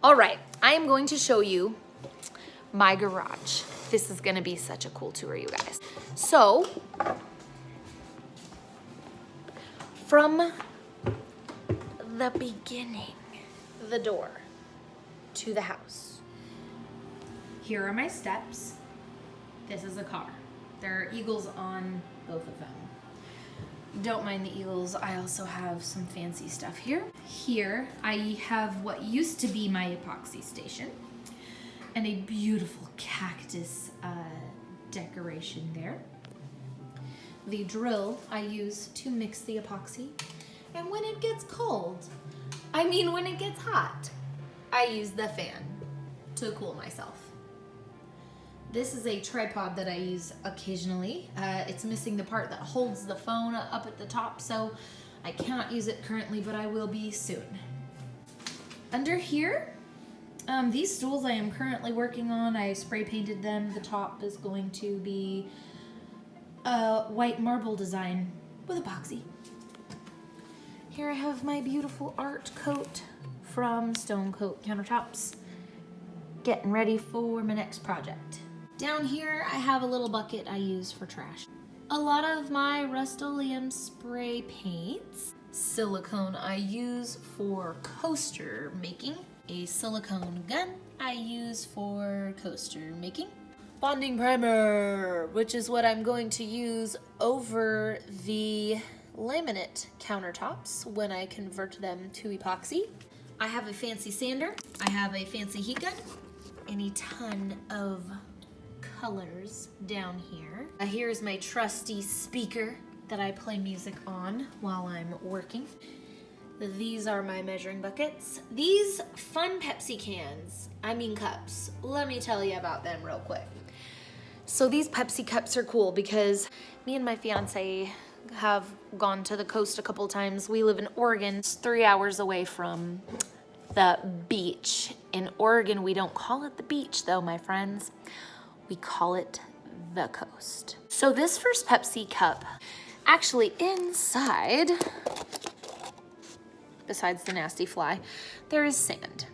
All right, I am going to show you my garage. This is gonna be such a cool tour, you guys. So, from the beginning, the door to the house. Here are my steps. This is a car. There are eagles on both of them. Don't mind the eagles, I also have some fancy stuff here. Here, I have what used to be my epoxy station and a beautiful cactus decoration there. The drill I use to mix the epoxy. And when it gets cold, when it gets hot, I use the fan to cool myself. This is a tripod that I use occasionally. It's missing the part that holds the phone up at the top, so I cannot use it currently, but I will be soon. Under here, these stools I am currently working on, I spray painted them. The top is going to be a white marble design with epoxy. Here I have my beautiful art coat from Stone Coat Countertops, getting ready for my next project. Down here, I have a little bucket I use for trash. A lot of my Rust-Oleum spray paints. Silicone I use for coaster making. A silicone gun I use for coaster making. Bonding primer, which is what I'm going to use over the laminate countertops when I convert them to epoxy. I have a fancy sander. I have a fancy heat gun and a ton of colors down here. Here's my trusty speaker that I play music on while I'm working. These are my measuring buckets. These fun Pepsi cans, cups, let me tell you about them real quick. So these Pepsi cups are cool because me and my fiance have gone to the coast a couple times. We live in Oregon. It's 3 hours away from the beach. In Oregon, we don't call it the beach though, my friends. We call it the coast. So this first Pepsi cup, actually inside, besides the nasty fly, there is sand,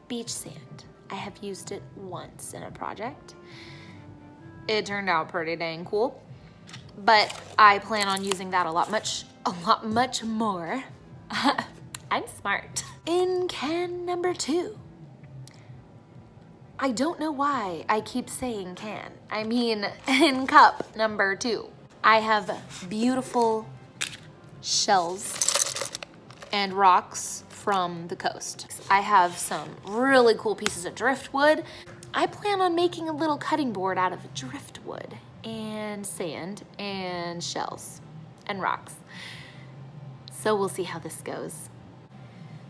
beach sand. I have used it once in a project. It turned out pretty dang cool, but I plan on using that a lot much more. I'm smart. In can number 2. I don't know why I keep saying can. In cup number 2. I have beautiful shells and rocks from the coast. I have some really cool pieces of driftwood. I plan on making a little cutting board out of driftwood and sand and shells and rocks. So we'll see how this goes.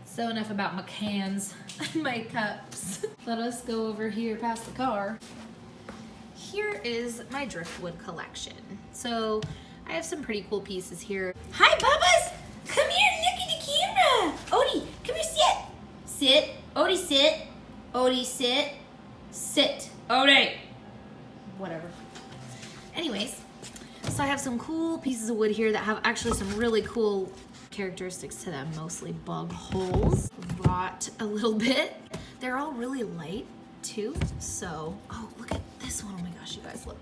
So enough about my cans and my cups. Let us go over here past the car. Here is my driftwood collection. So I have some pretty cool pieces here. Hi, Bubba's! Come here, look at the camera! Odie, come here, sit! Sit. Odie, sit. Odie, sit. Sit. Odie! Whatever. Anyways, so I have some cool pieces of wood here that have actually some really cool characteristics to them, mostly bug holes. Bought a little bit. They're all really light too, so, oh, look at this one. Oh my gosh, you guys, look.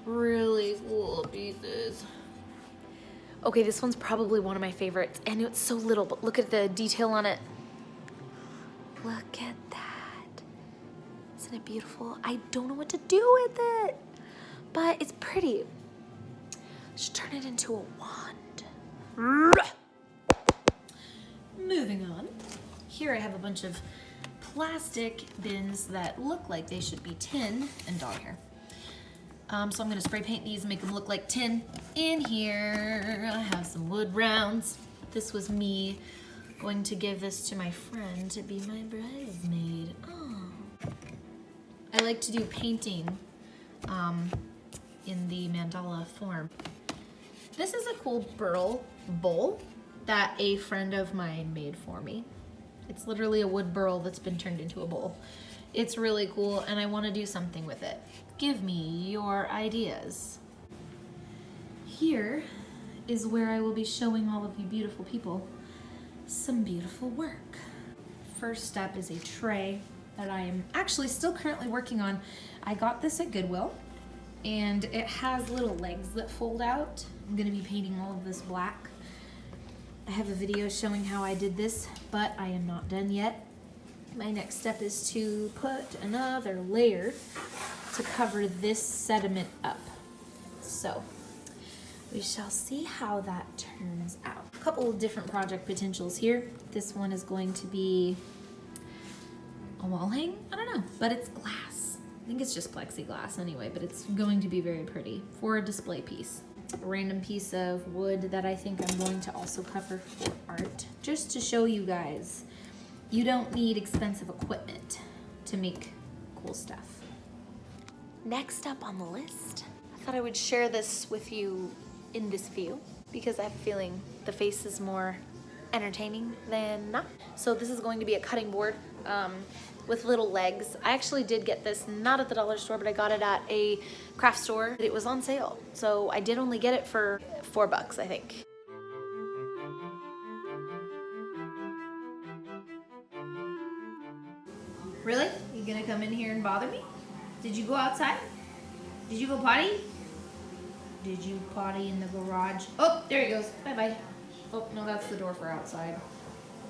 Really cool pieces. Okay, this one's probably one of my favorites, and it's so little, but look at the detail on it. Look at that. Isn't it beautiful? I don't know what to do with it, but it's pretty. Should turn it into a wand. Moving on. Here I have a bunch of plastic bins that look like they should be tin and dog hair. So I'm gonna spray paint these and make them look like tin. In here, I have some wood rounds. This was me going to give this to my friend to be my bridesmaid. Oh. I like to do painting in the mandala form. This is a cool Burl bowl that a friend of mine made for me. It's literally a wood burl that's been turned into a bowl. It's really cool and I want to do something with it. Give me your ideas. Here is where I will be showing all of you beautiful people some beautiful work. first step is a tray that I am actually still currently working on. I got this at Goodwill, and it has little legs that fold out. I'm gonna be painting all of this black. I have a video showing how I did this, but I am not done yet. My next step is to put another layer to cover this sediment up. So we shall see how that turns out. A couple of different project potentials here. This one is going to be a wall hang? I don't know, but it's glass. I think it's just plexiglass anyway, but it's going to be very pretty for a display piece. A random piece of wood that I think I'm going to also cover for art, just to show you guys you don't need expensive equipment to make cool stuff. Next up on the list, I thought I would share this with you in this view because I have a feeling the face is more entertaining than not. So this is going to be a cutting board with little legs. I actually did get this not at the dollar store, but I got it at a craft store. It was on sale, so I did only get it for $4, I think. Really? You gonna come in here and bother me? Did you go outside? Did you go potty? Did you potty in the garage? Oh, there he goes. Bye-bye. Oh, no, that's the door for outside.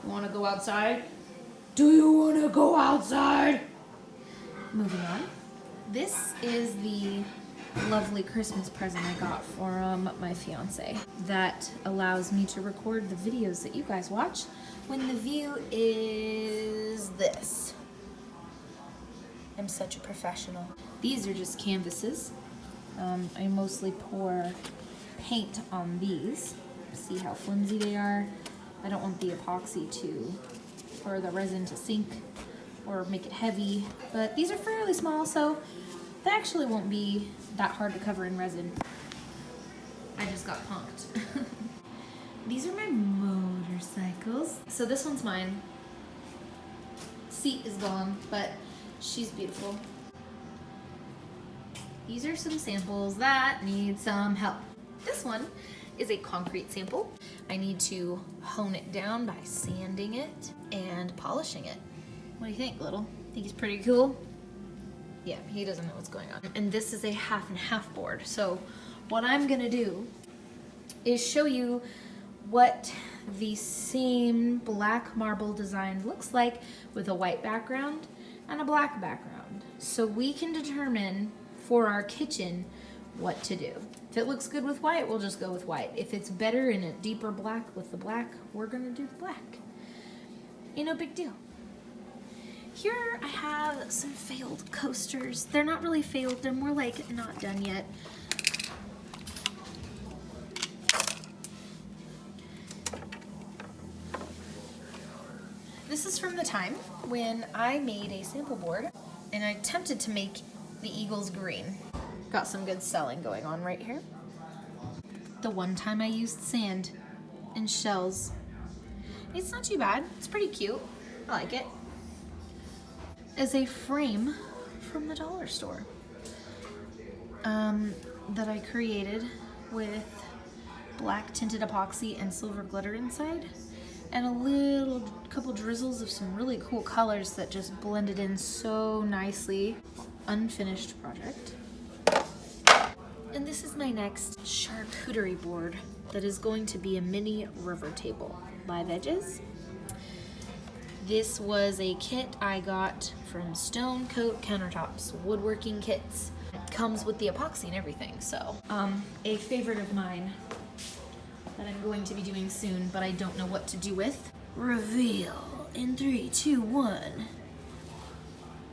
You wanna go outside? Do you wanna go outside? Moving on. This is the lovely Christmas present I got from my fiance that allows me to record the videos that you guys watch when the view is this. I'm such a professional. These are just canvases. I mostly pour paint on these. See how flimsy they are? I don't want the epoxy or the resin to sink or make it heavy, but these are fairly small, so they actually won't be that hard to cover in resin. I just got punked. These are my motorcycles. So this one's mine. Seat is gone, but she's beautiful. These are some samples that need some help. This one is a concrete sample. I need to hone it down by sanding it and polishing it. What do you think, little? Think he's pretty cool? Yeah, he doesn't know what's going on. And this is a 50/50 board. So what I'm gonna do is show you what the same black marble design looks like with a white background and a black background. So we can determine for our kitchen what to do. If it looks good with white, we'll just go with white. If it's better in a deeper black with the black, we're gonna do the black. Ain't no big deal. Here I have some failed coasters. They're not really failed, they're more like not done yet. This is from the time when I made a sample board and I attempted to make the Eagles green. Got some good selling going on right here. The one time I used sand and shells. It's not too bad, it's pretty cute. I like it. As a frame from the dollar store that I created with black tinted epoxy and silver glitter inside, and a couple drizzles of some really cool colors that just blended in so nicely. Unfinished project. And this is my next charcuterie board that is going to be a mini river table. Live edges. This was a kit I got from Stone Coat Countertops, woodworking kits. It comes with the epoxy and everything, so. A favorite of mine that I'm going to be doing soon, but I don't know what to do with. Reveal in 3, 2, 1.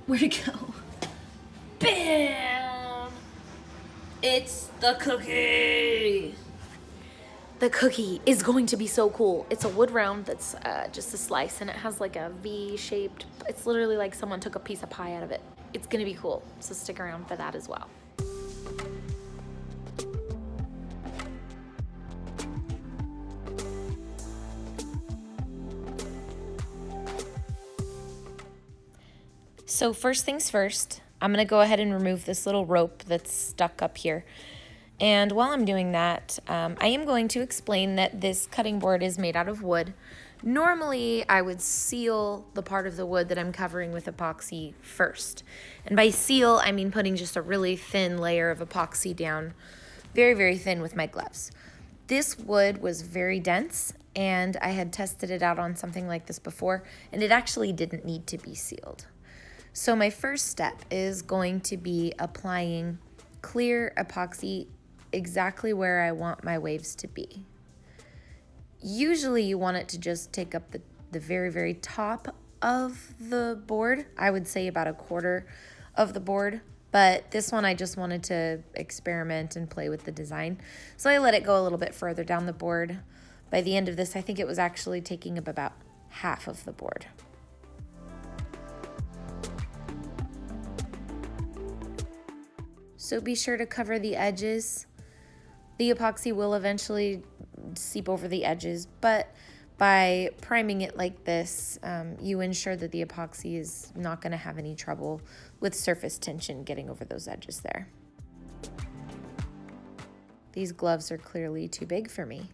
Where'd it go? Bam! It's the cookie! The cookie is going to be so cool. It's a wood round that's just a slice, and it has like a V-shaped, it's literally like someone took a piece of pie out of it. It's gonna be cool, so stick around for that as well. So first things first, I'm gonna go ahead and remove this little rope that's stuck up here. And while I'm doing that, I am going to explain that this cutting board is made out of wood. Normally, I would seal the part of the wood that I'm covering with epoxy first. And by seal, I mean putting just a really thin layer of epoxy down, very, very thin with my gloves. This wood was very dense, and I had tested it out on something like this before, and it actually didn't need to be sealed. So my first step is going to be applying clear epoxy exactly where I want my waves to be. Usually you want it to just take up the very, very top of the board. I would say about a quarter of the board, but this one I just wanted to experiment and play with the design. So I let it go a little bit further down the board. By the end of this, I think it was actually taking up about half of the board. So be sure to cover the edges. The epoxy will eventually seep over the edges, but by priming it like this, you ensure that the epoxy is not going to have any trouble with surface tension getting over those edges there. These gloves are clearly too big for me,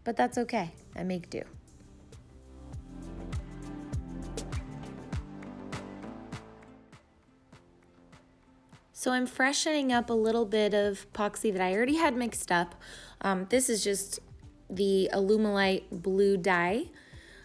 but that's okay. I make do. So I'm freshening up a little bit of epoxy that I already had mixed up. This is just the Alumilite blue dye.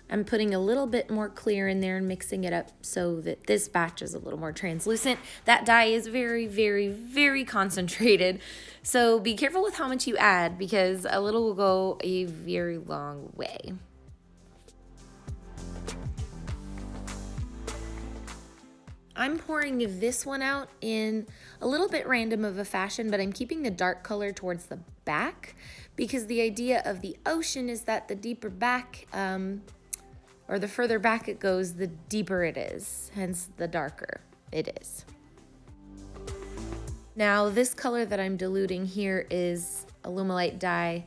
I'm putting a little bit more clear in there and mixing it up so that this batch is a little more translucent. That dye is very, very, very concentrated. So be careful with how much you add because a little will go a very long way. I'm pouring this one out in a little bit random of a fashion, but I'm keeping the dark color towards the back because the idea of the ocean is that the deeper back, or the further back it goes, the deeper it is, hence the darker it is. Now this color that I'm diluting here is Alumilite dye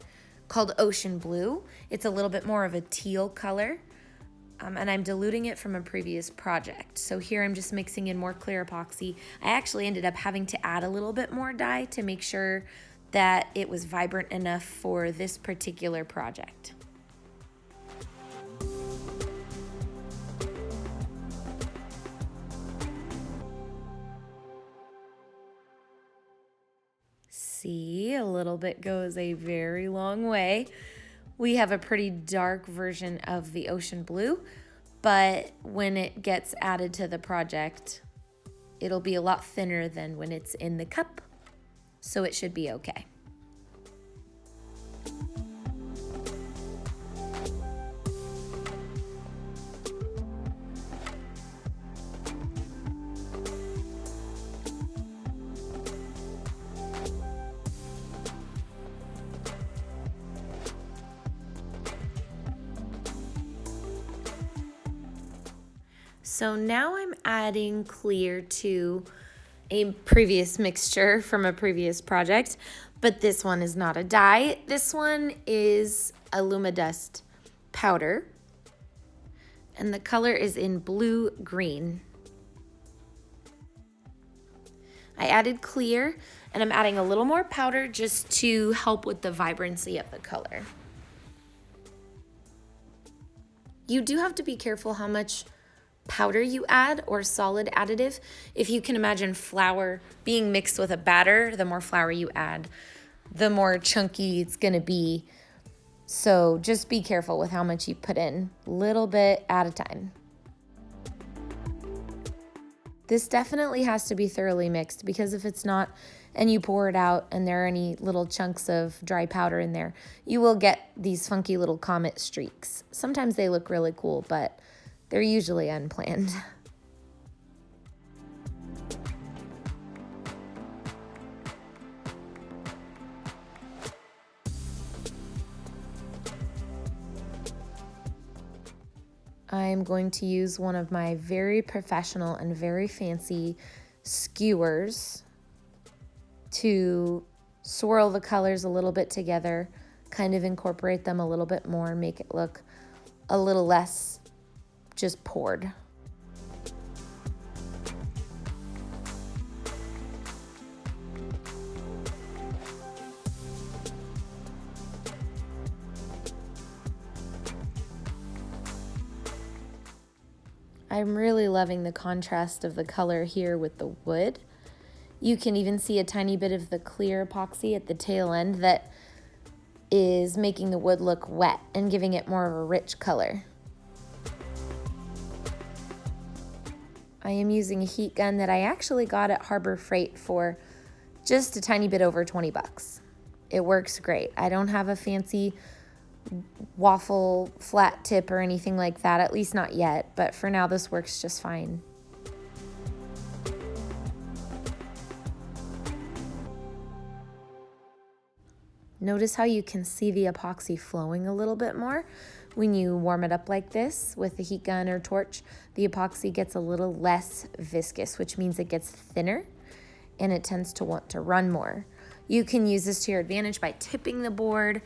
called Ocean Blue. It's a little bit more of a teal color. And I'm diluting it from a previous project. So here I'm just mixing in more clear epoxy. I actually ended up having to add a little bit more dye to make sure that it was vibrant enough for this particular project. See, a little bit goes a very long way. We have a pretty dark version of the Ocean Blue, but when it gets added to the project, it'll be a lot thinner than when it's in the cup, so it should be okay. So now I'm adding clear to a previous mixture from a previous project, but this one is not a dye. This one is a Lumidust powder, and the color is in blue-green. I added clear, and I'm adding a little more powder just to help with the vibrancy of the color. You do have to be careful how much powder you add or solid additive. If you can imagine flour being mixed with a batter, the more flour you add, the more chunky it's gonna be. So just be careful with how much you put in, little bit at a time. This definitely has to be thoroughly mixed because if it's not, and you pour it out and there are any little chunks of dry powder in there, you will get these funky little comet streaks. Sometimes they look really cool, but they're usually unplanned. I'm going to use one of my very professional and very fancy skewers to swirl the colors a little bit together, kind of incorporate them a little bit more, make it look a little less just poured. I'm really loving the contrast of the color here with the wood. You can even see a tiny bit of the clear epoxy at the tail end that is making the wood look wet and giving it more of a rich color. I am using a heat gun that I actually got at Harbor Freight for just a tiny bit over 20 bucks. It works great. I don't have a fancy waffle flat tip or anything like that, at least not yet, but for now this works just fine. Notice how you can see the epoxy flowing a little bit more when you warm it up like this with the heat gun or torch. The epoxy gets a little less viscous, which means it gets thinner and it tends to want to run more. You can use this to your advantage by tipping the board.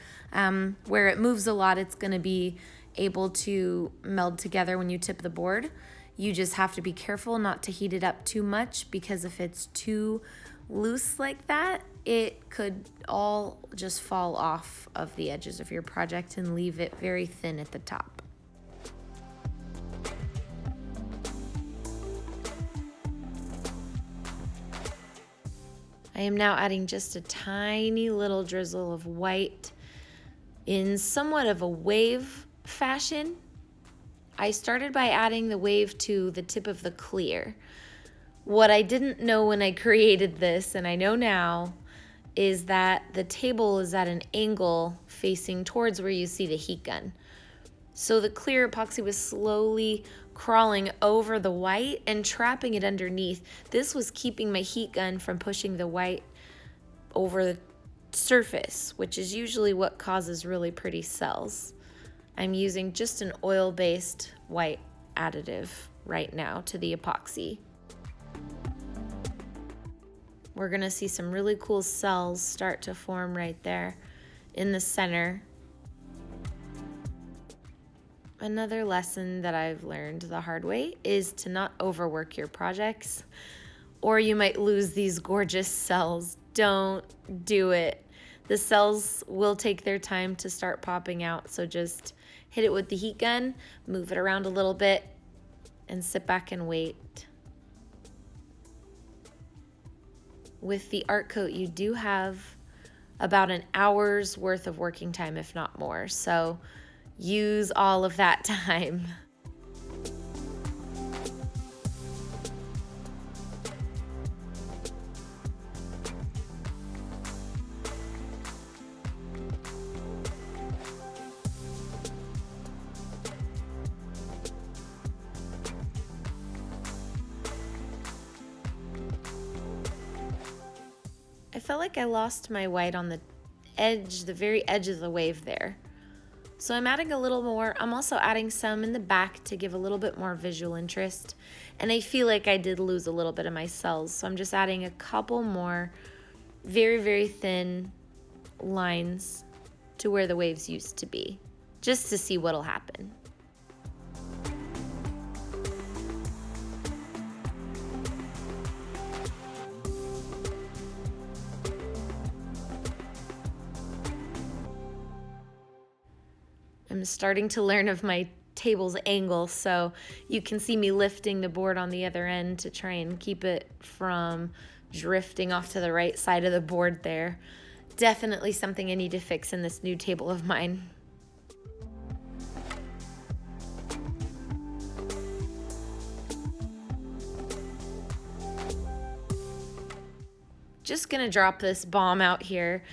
Where it moves a lot, it's going to be able to meld together when you tip the board. You just have to be careful not to heat it up too much, because if it's too loose like that, it could all just fall off of the edges of your project and leave it very thin at the top. I am now adding just a tiny little drizzle of white in somewhat of a wave fashion. I started by adding the wave to the tip of the clear. What I didn't know when I created this, and I know now, is that the table is at an angle facing towards where you see the heat gun. So the clear epoxy was slowly crawling over the white and trapping it underneath. This was keeping my heat gun from pushing the white over the surface, which is usually what causes really pretty cells. I'm using just an oil-based white additive right now to the epoxy. We're gonna see some really cool cells start to form right there in the center. Another lesson that I've learned the hard way is to not overwork your projects, or you might lose these gorgeous cells. Don't do it. The cells will take their time to start popping out, so just hit it with the heat gun, move it around a little bit, and sit back and wait. With the art coat, you do have about an hour's worth of working time, if not more, so use all of that time. I felt like I lost my white on the edge, the very edge of the wave there. So I'm adding a little more. I'm also adding some in the back to give a little bit more visual interest. And I feel like I did lose a little bit of my cells, so I'm just adding a couple more very, very thin lines to where the waves used to be, just to see what'll happen. I'm starting to learn of my table's angle, so you can see me lifting the board on the other end to try and keep it from drifting off to the right side of the board there. Definitely something I need to fix in this new table of mine. Just gonna drop this bomb out here.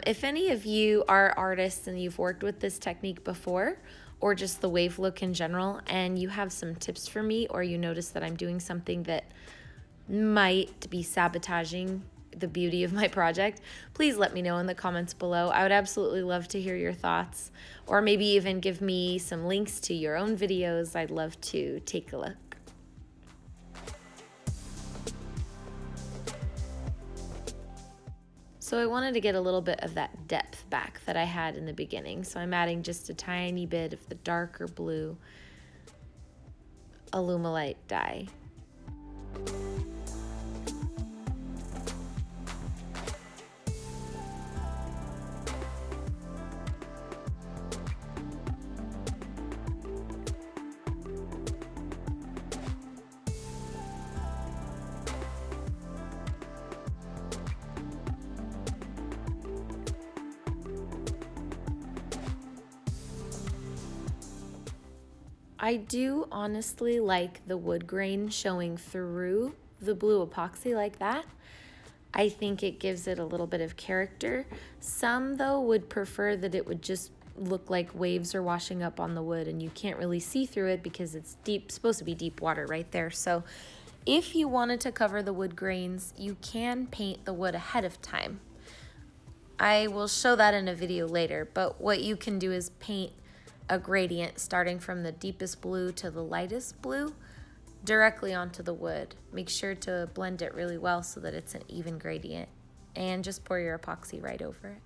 If any of you are artists and you've worked with this technique before, or just the wave look in general, and you have some tips for me, or you notice that I'm doing something that might be sabotaging the beauty of my project, please let me know in the comments below. I would absolutely love to hear your thoughts, or maybe even give me some links to your own videos. I'd love to take a look. So I wanted to get a little bit of that depth back that I had in the beginning. So I'm adding just a tiny bit of the darker blue Alumilite dye. I do honestly like the wood grain showing through the blue epoxy like that. I think it gives it a little bit of character. Some, though, would prefer that it would just look like waves are washing up on the wood and you can't really see through it because it's deep, supposed to be deep water right there. So if you wanted to cover the wood grains, you can paint the wood ahead of time. I will show that in a video later, but what you can do is paint a gradient starting from the deepest blue to the lightest blue directly onto the wood. Make sure to blend it really well so that it's an even gradient, and just pour your epoxy right over it.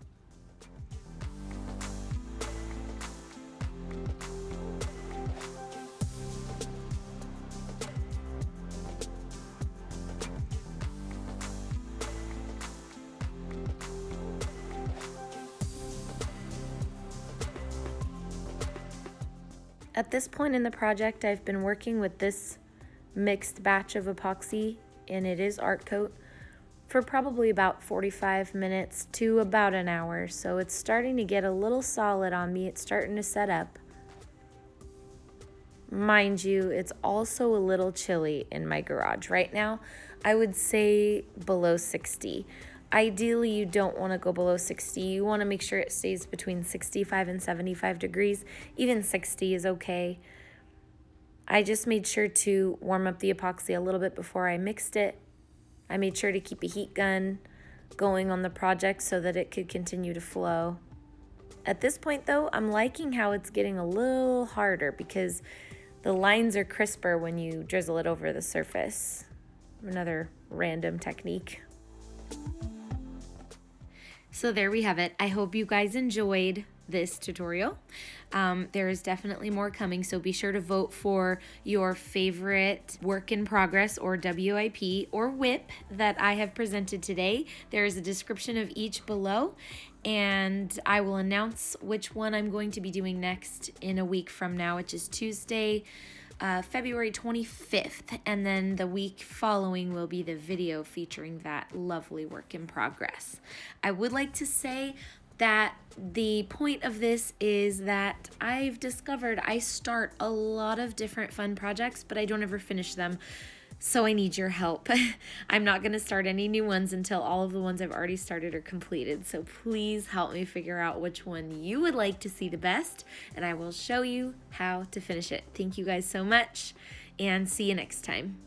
At this point in the project, I've been working with this mixed batch of epoxy, and it is art coat, for probably about 45 minutes to about an hour. So it's starting to get a little solid on me. It's starting to set up. Mind you, it's also a little chilly in my garage right now. I would say below 60. Ideally, you don't want to go below 60. You want to make sure it stays between 65 and 75 degrees. Even 60 is okay. I just made sure to warm up the epoxy a little bit before I mixed it. I made sure to keep a heat gun going on the project so that it could continue to flow. At this point though, I'm liking how it's getting a little harder because the lines are crisper when you drizzle it over the surface. Another random technique. So there we have it. I hope you guys enjoyed this tutorial. There is definitely more coming, so be sure to vote for your favorite work in progress or WIP or WIP that I have presented today. There is a description of each below, and I will announce which one I'm going to be doing next in a week from now, which is Tuesday, February 25th, and then the week following will be the video featuring that lovely work in progress. I would like to say that the point of this is that I've discovered I start a lot of different fun projects, but I don't ever finish them. So I need your help. I'm not going to start any new ones until all of the ones I've already started are completed. So please help me figure out which one you would like to see the best, and I will show you how to finish it. Thank you guys so much, and see you next time.